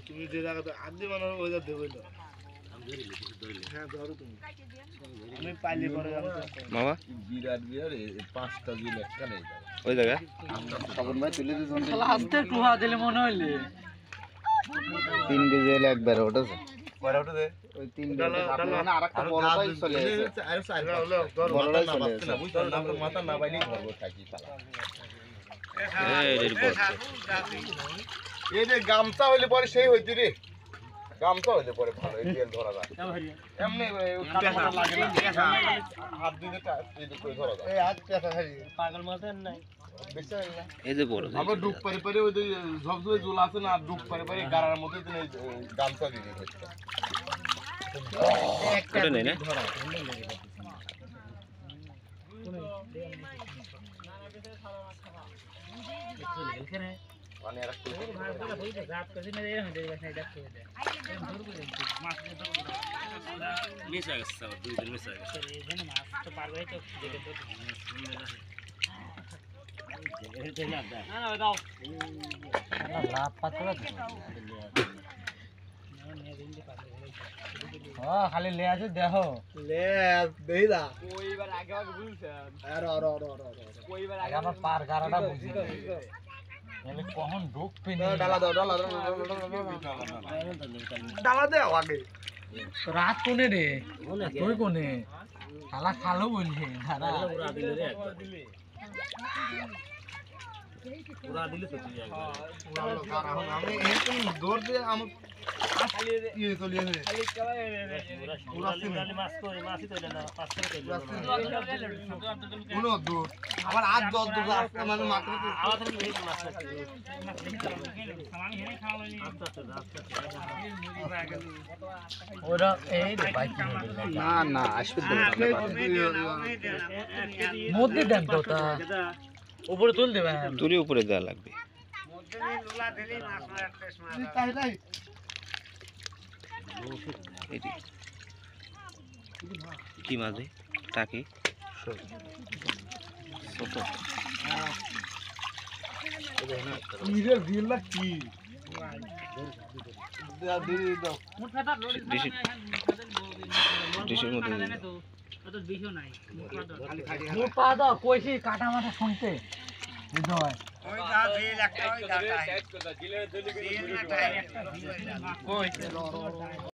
তুমি যে জায়গাতে আগে মানে ওই দেবো আমি পাইলে পরে মামা বিরাট বিরাট 5টা জিল একটা নেই ওই জায়গা তখন ভাই তুলে দিয়েছেন শালা হাতে টুহা দিলে মনে হইলে 3 কেজি এলে একবার ওঠেছে পরে ওঠে ওই 3 কেজি মানে আরেকটা বড়টাই চলে এসেছে বড়টাই চলে এসেছে বুঝছেন না আমরা মাথা না বাইলেই ধরবো থাকি শালা এই যে গামছা হইলে পরে সেই হইতি রে গামছা হইলে পরে ভালো এই তেল ধরা যায় এমনি কাটা মাথা লাগে না হাত দিয়ে এই করে ধরা যায় এই হাত পেছা খালি পাগল মতন নাই এই যে বড় আমরা ডুব পারে পারে ওই ঝকঝকে জল আছে না ডুব পারে পারে গাড়ার মধ্যে দিন এই গামছা দিয়ে দিতে একটা নেই না মানে এরা মিস হয়ে গেছে দুই দিন মিস হয়ে গেছে খালি লে আছে দেহ লে দেই দা কইবার আগে আগে বুঝছেন আর কইবার আগে আমার পার গারাটা বুঝি এলে কখন ঢুকবে না ডালা দাও ডালা ডালা দাও আগে রাত কোনে রে তুই কোনে শালা খালো বলছে দাদা পুরা দিলে রে পুরা দিলে তো তুই একবার আমি এরকম দৌড় দিয়ে আমি খালি ইয়ে চলে আসে খালি পুরা সিনে মাছ কই মাছই তো না পাঁচ করে কোন দৌড় আমার আজ 10 দৌড় আসতে মানে মাত্র আমাদের মাছ ওরা এই রে বাইক না না আসবে মধ্যে দেন তো তা উপরে তুল দেবেন তুলি উপরে দেওয়া লাগবে কি মাছ ভাই টাকি ছোট কি ডিশের মধ্যে মুখ পা দাও কইছি কাটা মাথা শুনতে হৃদয় ওই যা দিল একটা ওই গাটা